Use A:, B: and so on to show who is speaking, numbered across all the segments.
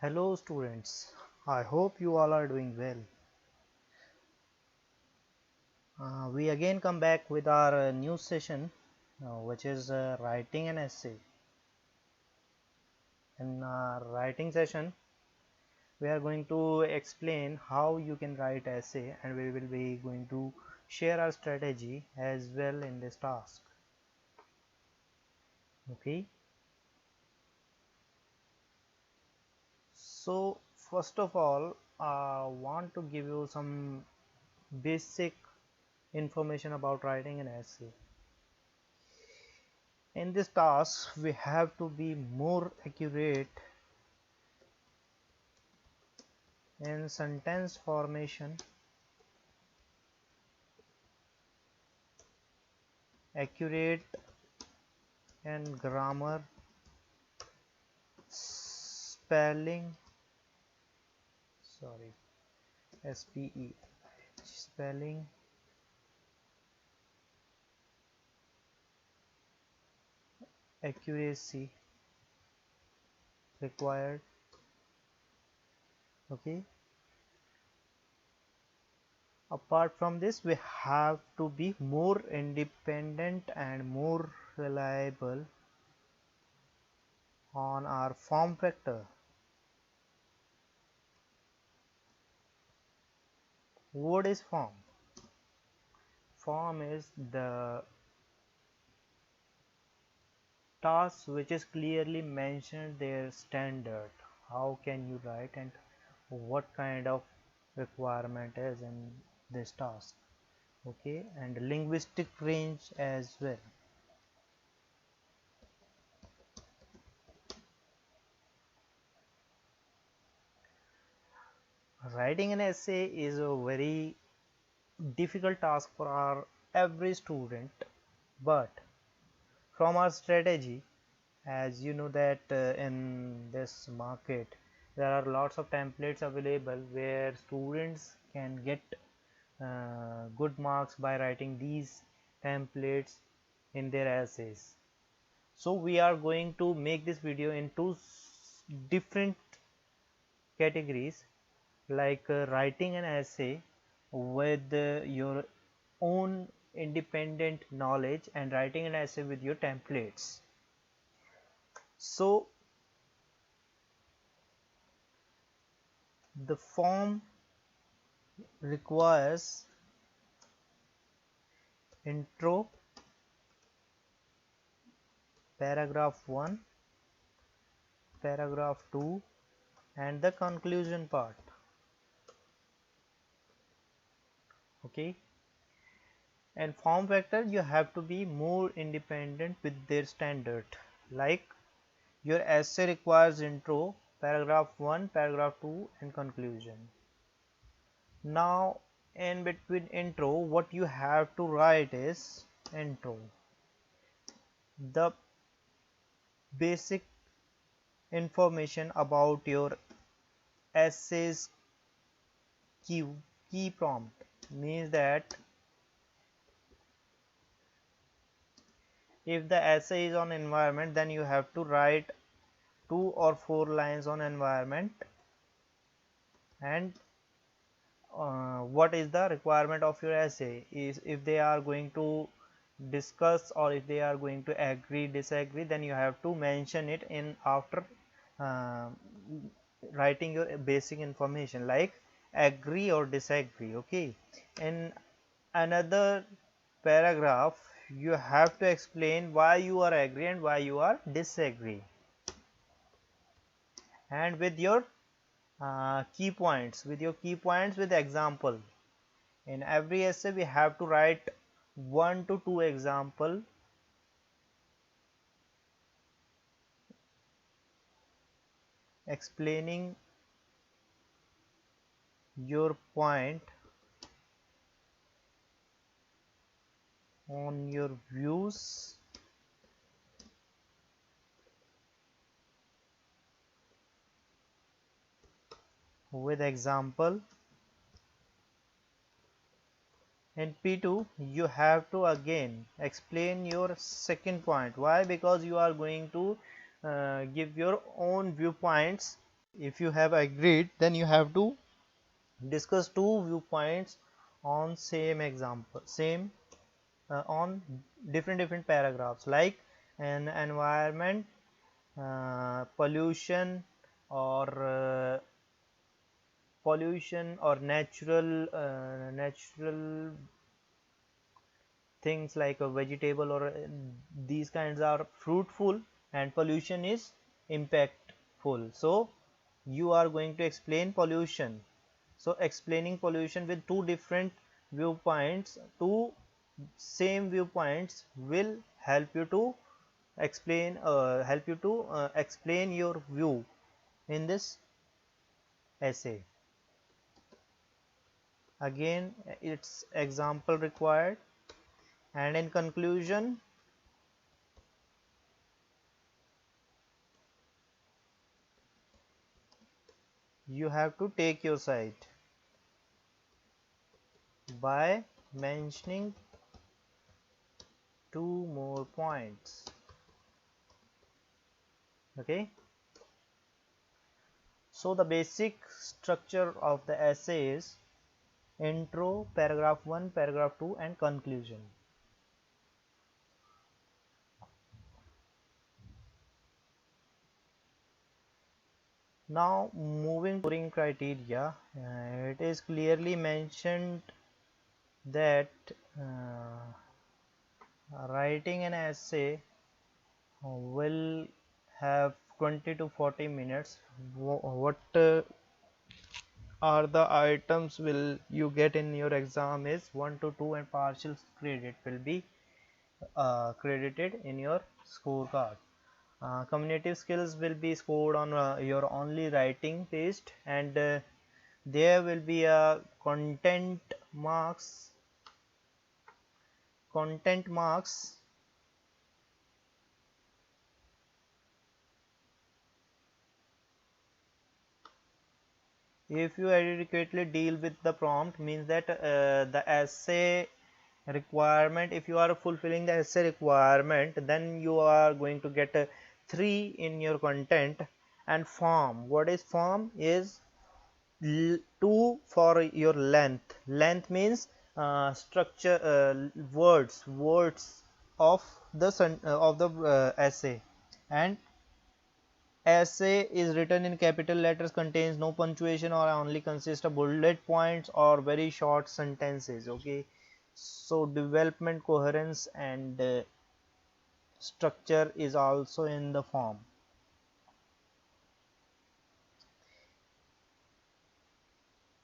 A: Hello students, I hope you all are doing well. We again come back with our new session which is writing an essay. In our writing session we are going to explain how you can write essay, and we will be going to share our strategy as well in this task. Okay, so first of all I want to give you some basic information about writing an essay. In this task we have to be more accurate in sentence formation, accurate in grammar, spelling, SPE, spelling, accuracy required. Okay, apart from this we have to be more independent and more reliable on our form factor. What is form? Form is the task which is clearly mentioned their standard. How can you write and what kind of requirement is in this task. Okay, and linguistic range as well. Writing an essay is a very difficult task for our every student, but from our strategy, as you know that in this market there are lots of templates available where students can get good marks by writing these templates in their essays. So we are going to make this video into different categories, like writing an essay with your own independent knowledge and writing an essay with your templates. So the form requires intro, paragraph 1, paragraph 2 and the conclusion part. Okay, and form factor you have to be more independent with their standard, like your essay requires intro, paragraph 1, paragraph 2 and conclusion. Now in between intro what you have to write is intro, the basic information about your essay's key prompt, means that if the essay is on environment then you have to write 2 or 4 lines on environment, and what is the requirement of your essay is if they are going to discuss or if they are going to agree disagree, then you have to mention it in after uh, writing your basic information like agree or disagree. Okay, in another paragraph you have to explain why you are agree and why you are disagree, and with your key points with example. In every essay we have to write 1 to 2 example explaining your point on your views with example. In P2 you have to again explain your second point. Why? Because you are going to give your own viewpoints If you have agreed, then you have to discuss two viewpoints on same example, same on different paragraphs, like an environment, pollution, or natural things like a vegetable, or these kinds are fruitful, and pollution is impactful. So you are going to explain pollution. So explaining pollution with two different viewpoints, two same viewpoints, will help you to explain your view in this essay. Again, it's example required, and in conclusion, you have to take your side by mentioning two more points. Okay, so the basic structure of the essay is intro, paragraph 1, paragraph 2, and conclusion. Now moving to scoring criteria, it is clearly mentioned that writing an essay will have 20 to 40 minutes. What are the items will you get in your exam is 1 to 2, and partial credit will be credited in your scorecard. Cognitive skills will be scored on your only writing test, and there will be a content marks if you adequately deal with the prompt, means that the essay requirement, if you are fulfilling the essay requirement, then you are going to get 3 in your content. And form, what is form is 2 for your length means structure, words of the essay. And essay is written in capital letters, contains no punctuation, or only consists of bullet points or very short sentences. Okay, so development, coherence, and structure is also in the form.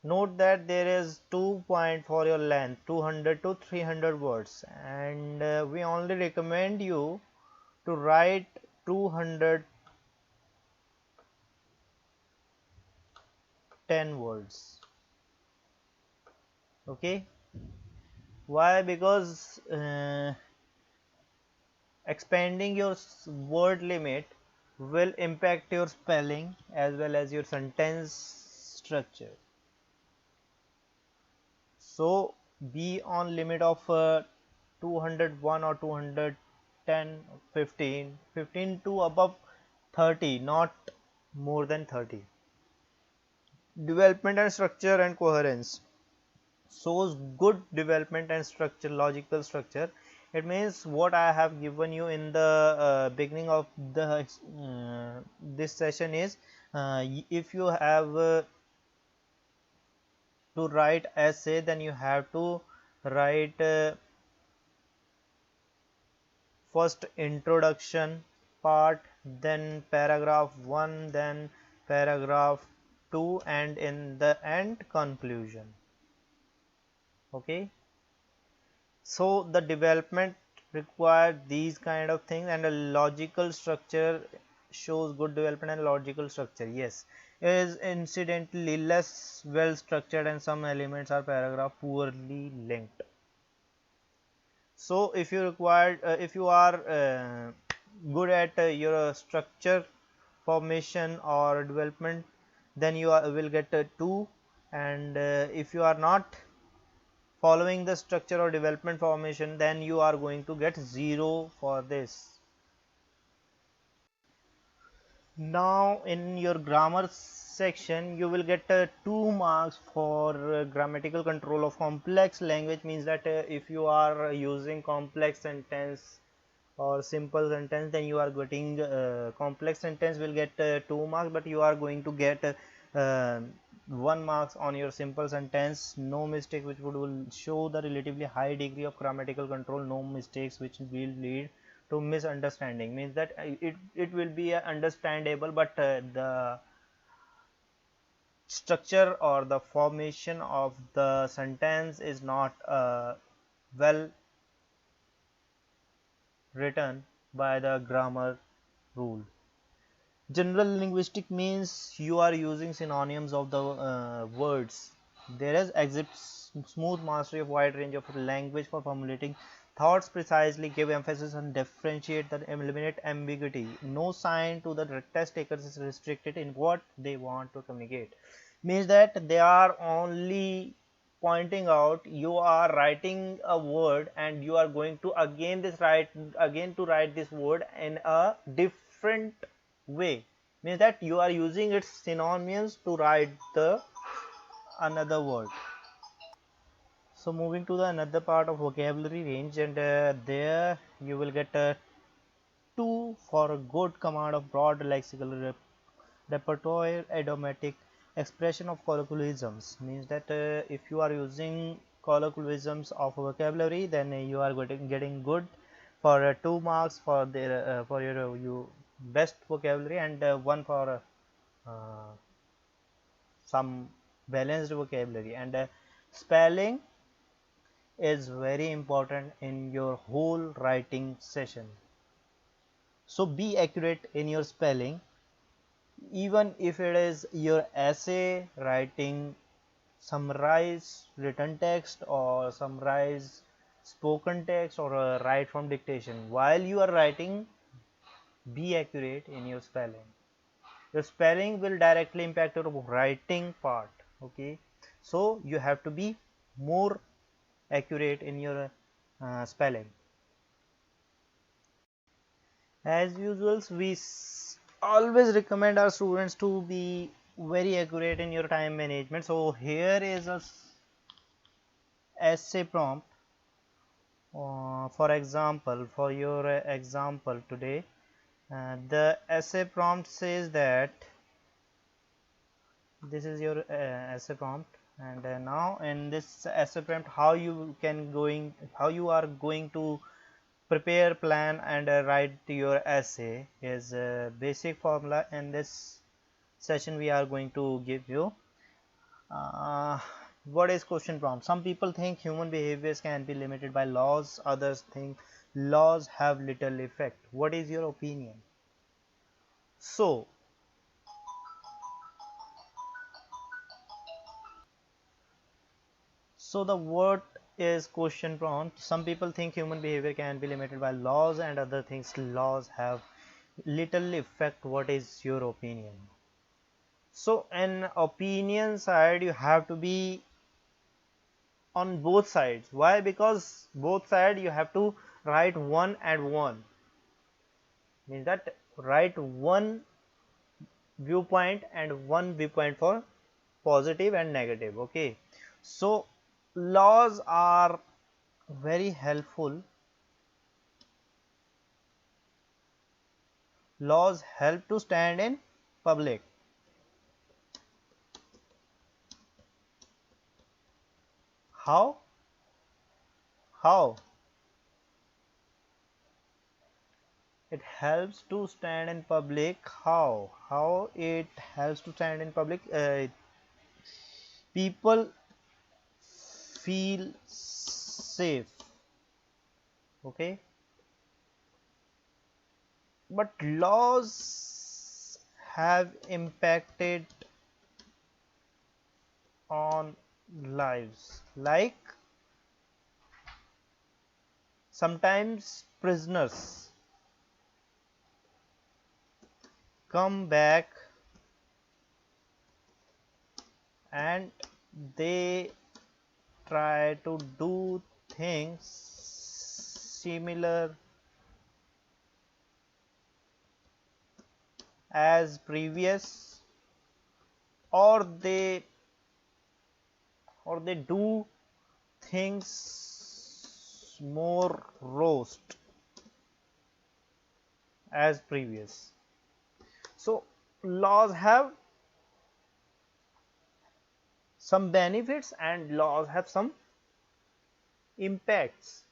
A: Note that there is 2 point for your length, 200 to 300 words, and we only recommend you to write 210 words. Okay, why? Because expanding your word limit will impact your spelling as well as your sentence structure. So be on limit of 201 or 210, 15 to above 30, not more than 30. Development and structure and coherence shows good development and structure, logical structure. It means what I have given you in the beginning of the this session is, if you have to write essay, then you have to write first introduction part, then paragraph 1, then paragraph 2, and in the end conclusion. Okay, so the development required these kind of things, and a logical structure shows good development and logical structure. Yes, is incidentally less well structured, and some elements are paragraph poorly linked. So if you are good at your structure formation or development, then you will get 2, and if you are not following the structure or development formation, then you are going to get 0 for this. Now in your grammar section you will get 2 marks for grammatical control of complex language. Means that if you are using complex sentence or simple sentence, then you are getting complex sentence will get 2 marks, but you are going to get 1 marks on your simple sentence. No mistake, which will show the relatively high degree of grammatical control. No mistakes which will lead to misunderstanding. Means that it will be understandable, but the structure or the formation of the sentence is not well written by the grammar rule. General linguistic means you are using synonyms of the words. There is exhibits smooth mastery of wide range of language for formulating thoughts precisely, give emphasis and differentiate that eliminate ambiguity. No sign to the test takers is restricted in what they want to communicate. Means that they are only pointing out you are writing a word and you are going to again to write this word in a different way. Means that you are using its synonyms to write the another word. So moving to the another part of vocabulary range, and there you will get 2 for a good command of broad lexical repertoire, idiomatic expression of colloquialisms. Means that if you are using colloquialisms of vocabulary, then you are getting good for 2 marks for their for your you best vocabulary, and 1 for some balanced vocabulary. And spelling is very important in your whole writing session. So be accurate in your spelling, even if it is your essay, writing summarize written text or summarize spoken text, or write from dictation. While you are writing, be accurate in your spelling. Your spelling will directly impact your writing part. Okay, so you have to be more accurate in your spelling. As usual, we always recommend our students to be very accurate in your time management. So here is a essay prompt. For example, for your example today, the essay prompt says that this is your essay prompt, and now in this essay prompt, how you are going to prepare, plan and write your essay is a basic formula. In this session we are going to give you what is question prompt. Some people think human behaviors can be limited by laws, others think laws have little effect. What is your opinion? So the word is question prompt. Some people think human behavior can be limited by laws and other things laws have little effect. What is your opinion? So in opinion side you have to be on both sides. Why? Because both sides you have to write 1 and 1. Means that write 1 viewpoint and 1 viewpoint for positive and negative. Okay, so laws are very helpful. Laws help to stand in public. How? It helps to stand in public. How it helps to stand in public? People feel safe. Okay, but laws have impacted on lives, like sometimes prisoners come back and they try to do things similar as previous, or they do things more roast as previous. So laws have some benefits and laws have some impacts.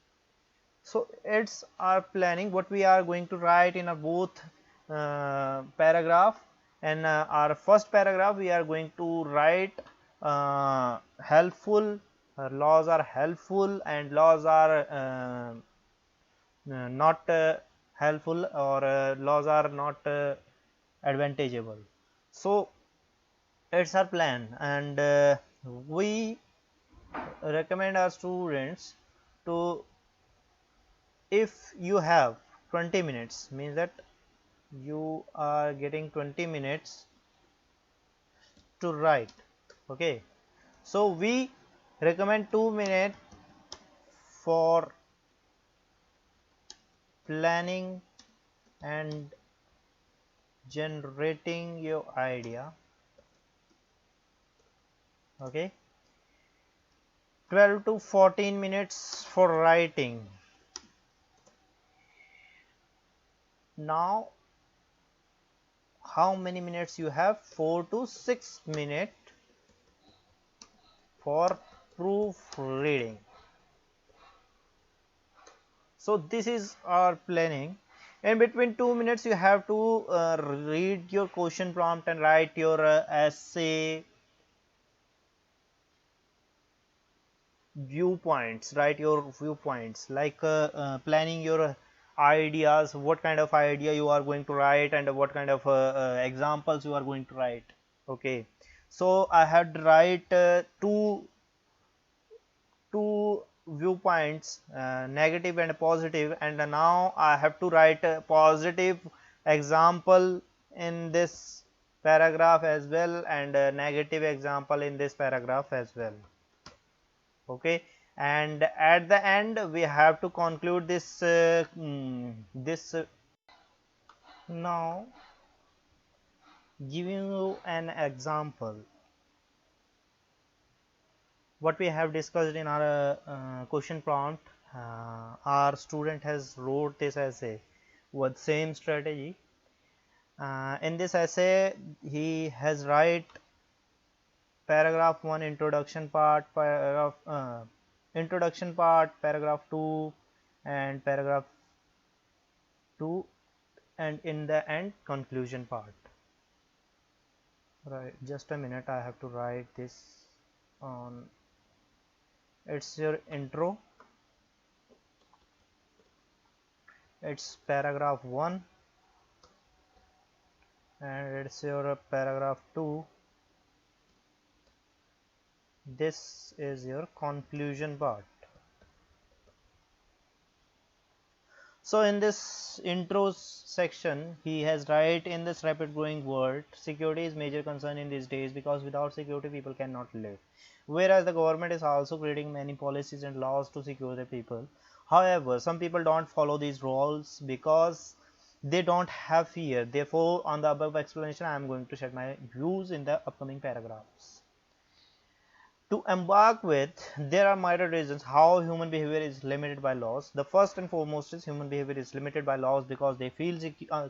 A: So it's our planning what we are going to write in a both paragraph. And our first paragraph we are going to write helpful, laws are helpful and laws are not helpful, or laws are not advantageable. So it's our plan, and we recommend our students to, if you have 20 minutes, means that you are getting 20 minutes to write. Okay, so we recommend 2 minutes for planning and generating your idea. Okay, 12 to 14 minutes for writing. Now how many minutes you have? 4 to 6 minutes for proofreading. So this is our planning. In between 2 minutes you have to read your question prompt and write your essay viewpoints. Write your viewpoints, like planning your ideas, what kind of idea you are going to write and what kind of examples you are going to write. Okay, so I had to write two viewpoints, negative and positive, and now I have to write a positive example in this paragraph as well and a negative example in this paragraph as well. Okay, and at the end we have to conclude this now giving you an example what we have discussed in our question prompt. Our student has wrote this essay with same strategy. In this essay he has write paragraph 1 introduction part, paragraph paragraph 2 and paragraph 2, and in the end conclusion part. Right, just a minute, I have to write this on. It's your intro, it's paragraph 1, and it's your paragraph 2. This is your conclusion part. So in this intro section he has write, in this rapid growing world security is major concern in these days because without security people cannot live, whereas the government is also creating many policies and laws to secure the people. However, some people don't follow these rules because they don't have fear. Therefore, on the above explanation I am going to share my views in the upcoming paragraphs. To embark with, there are myriad reasons how human behavior is limited by laws. The first and foremost is human behavior is limited by laws because they feel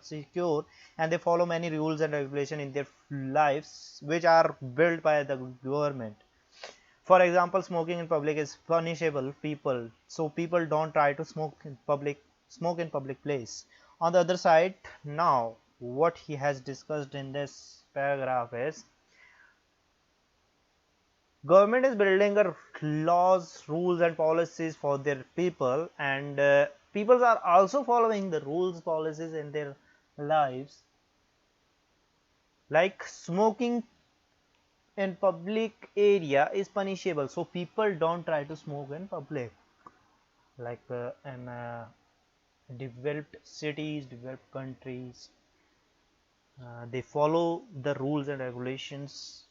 A: secure and they follow many rules and regulations in their lives which are built by the government. For example, smoking in public is punishable, so people don't try to smoke in public place. On the other side, now what he has discussed in this paragraph is government is building a laws, rules and policies for their people, and people are also following the rules, policies in their lives. Like smoking in public area is punishable, so people don't try to smoke in public. Like in developed cities, developed countries, they follow the rules and regulations.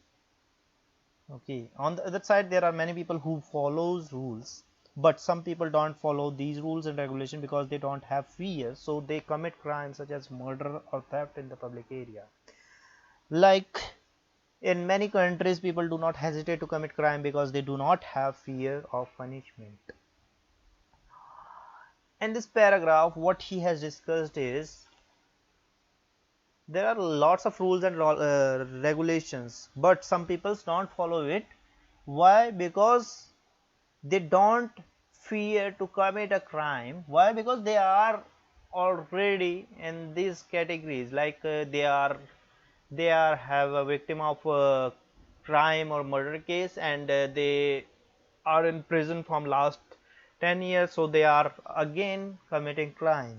A: Okay, on the other side there are many people who follows rules but some people don't follow these rules and regulations because they don't have fear, so they commit crimes such as murder or theft in the public area. Like in many countries, people do not hesitate to commit crime because they do not have fear of punishment. In this paragraph, what he has discussed is there are lots of rules and regulations, but some people don't follow it. Why? Because they don't fear to commit a crime. Why? Because they are already in these categories, like they are have a victim of a crime or murder case, and they are in prison from last 10 years, so they are again committing crime.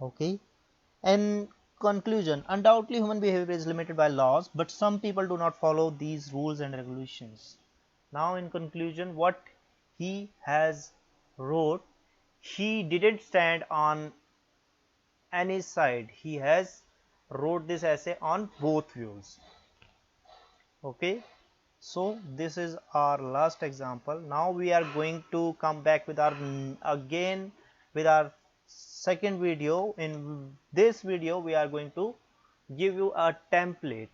A: Okay. In conclusion, undoubtedly human behavior is limited by laws, but some people do not follow these rules and regulations. Now in conclusion, what he has wrote, he didn't stand on any side. He has wrote this essay on both views. Okay, so this is our last example. Now we are going to come back with our again with our second video. In this video we are going to give you a template,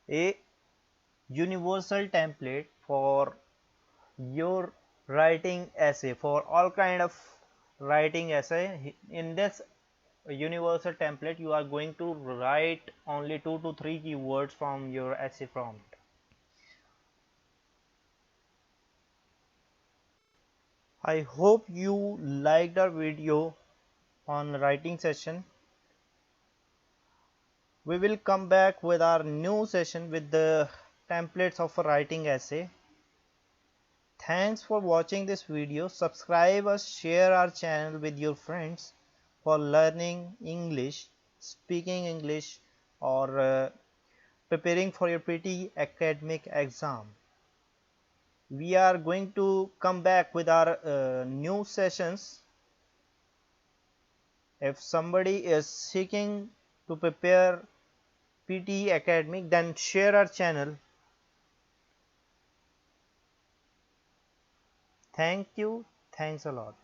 A: a universal template for your writing essay, for all kind of writing essay. In this universal template you are going to write only 2 to 3 keywords from your essay prompt. I hope you liked our video on writing session. We will come back with our new session with the templates of a writing essay. Thanks for watching this video. Subscribe us, share our channel with your friends for learning English, speaking English, or preparing for your PT academic exam. We are going to come back with our new sessions. If somebody is seeking to prepare PT academic, then share our channel. Thank you. Thanks a lot.